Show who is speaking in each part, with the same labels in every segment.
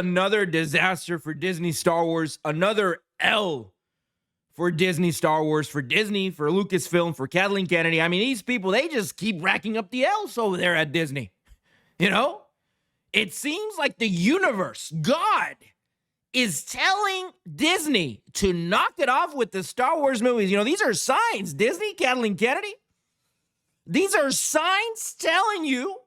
Speaker 1: another disaster for Disney Star Wars, another L for Disney Star Wars, for Disney, for Lucasfilm, for Kathleen Kennedy. I mean, these people, they just keep racking up the L's over there at Disney. You know? It seems like the universe, God, is telling Disney to knock it off with the Star Wars movies. You know, these are signs, Disney, Kathleen Kennedy. These are signs telling you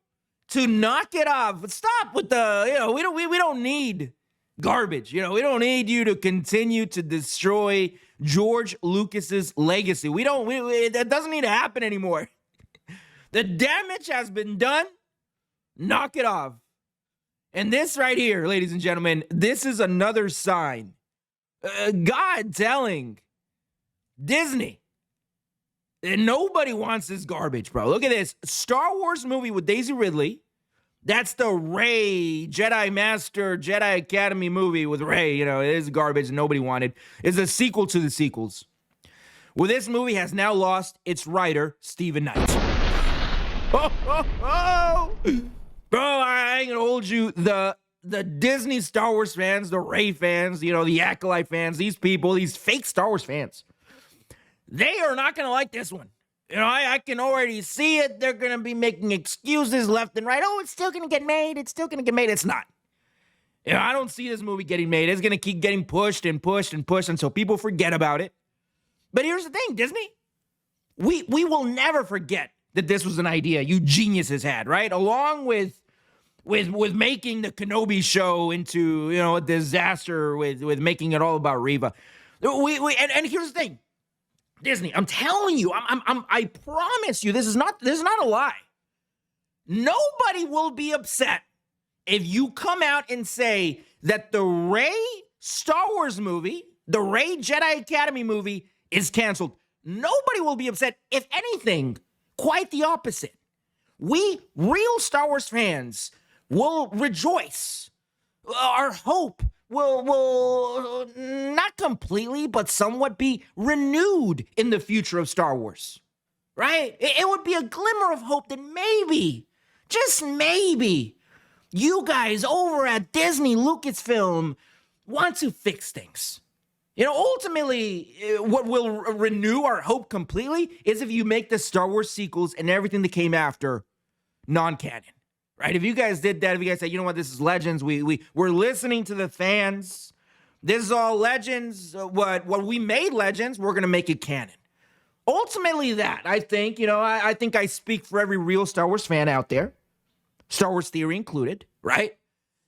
Speaker 1: to knock it off. But stop with the, you know, we don't need garbage. You know, we don't need you to continue to destroy George Lucas's legacy. That doesn't need to happen anymore. The damage has been done. Knock it off. And this right here, ladies and gentlemen, this is another sign. God telling Disney that nobody wants this garbage, bro. Look at this. Star Wars movie with Daisy Ridley. That's the Rey, Jedi Master, Jedi Academy movie with Rey. You know, it is garbage nobody wanted. It's a sequel to the sequels. Well, this movie has now lost its writer, Stephen Knight. Bro, I ain't gonna hold you. The Disney Star Wars fans, the Rey fans, you know, the Acolyte fans, these people, these fake Star Wars fans, they are not gonna like this one. You know, I can already see it. They're gonna be making excuses left and right. Oh, it's still gonna get made. It's still gonna get made. It's not. You know, I don't see this movie getting made. It's gonna keep getting pushed and pushed and pushed until people forget about it. But here's the thing, Disney. We will never forget that this was an idea you geniuses had, right? Along with making the Kenobi show into, you know, a disaster, with making it all about Reva. And here's the thing, Disney, I'm telling you, I promise you, this is not a lie. Nobody will be upset if you come out and say that the Rey Star Wars movie, the Rey Jedi Academy movie is canceled. Nobody will be upset. If anything, quite the opposite. We real Star Wars fans will rejoice. Our hope will not completely, but somewhat be renewed in the future of Star Wars, right? It would be a glimmer of hope that maybe, just maybe, you guys over at Disney Lucasfilm want to fix things. You know, ultimately, what will renew our hope completely is if you make the Star Wars sequels and everything that came after non-canon. Right? If you guys did that, if you guys said, you know what, this is Legends, we're listening to the fans. This is all Legends. What we made Legends, we're going to make it canon. Ultimately that, I think, you know, I think I speak for every real Star Wars fan out there, Star Wars theory included, right?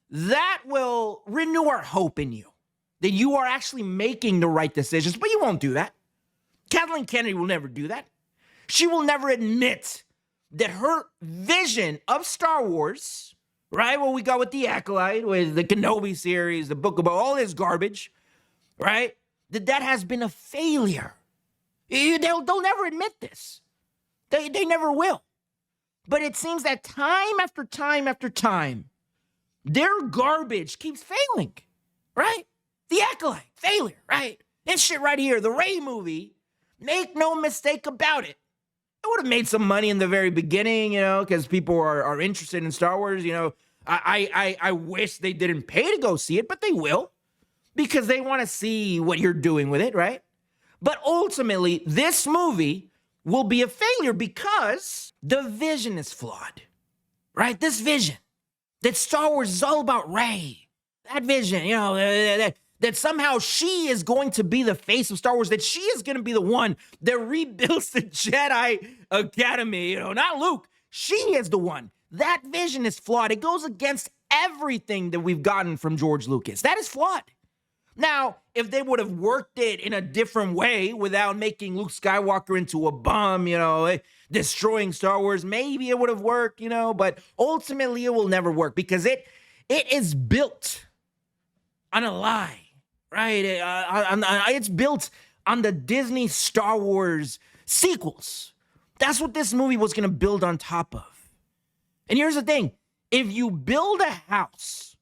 Speaker 1: That will renew our hope in you, that you are actually making the right decisions, but you won't do that. Kathleen Kennedy will never do that. She will never admit that her vision of Star Wars, right, what we got with the Acolyte, with the Kenobi series, the Book of all this garbage, right, that has been a failure. They'll never admit this. They never will. But it seems that time after time after time, their garbage keeps failing, right? The Acolyte, failure, right? This shit right here, the Rey movie, make no mistake about it. I would have made some money in the very beginning, you know, because people are interested in Star Wars. You know, I wish they didn't pay to go see it, but they will, because they want to see what you're doing with it, right? But ultimately, this movie will be a failure because the vision is flawed, right? This vision that Star Wars is all about Rey, that vision, you know, that somehow she is going to be the face of Star Wars, that she is going to be the one that rebuilds the Jedi Academy, you know, not Luke. She is the one. That vision is flawed. It goes against everything that we've gotten from George Lucas. That is flawed. Now, if they would have worked it in a different way without making Luke Skywalker into a bum, you know, destroying Star Wars, maybe it would have worked, you know, but ultimately it will never work because it is built on a lie. Right? It's built on the Disney Star Wars sequels. That's what this movie was going to build on top of. And here's the thing. If you build a house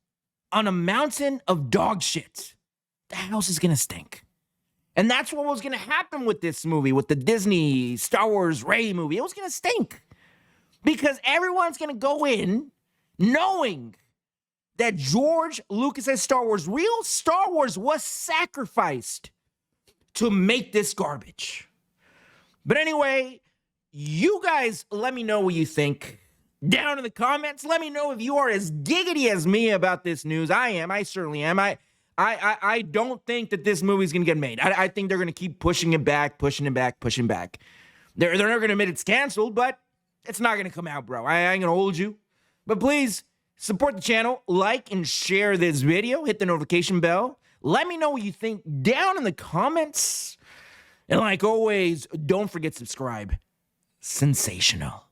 Speaker 1: on a mountain of dog shit, the house is going to stink. And that's what was going to happen with this movie, with the Disney Star Wars Rey movie. It was going to stink. Because everyone's going to go in knowing that George Lucas's Star Wars, real Star Wars, was sacrificed to make this garbage. But anyway, you guys let me know what you think down in the comments. Let me know if you are as giggity as me about this news. I am. I certainly am. I don't think that this movie's going to get made. I think they're going to keep pushing it back. They're not going to admit it's canceled, but it's not going to come out, bro. I ain't going to hold you. But please support the channel, like and share this video, hit the notification bell. Let me know what you think down in the comments. And like always, don't forget to subscribe. Sensational.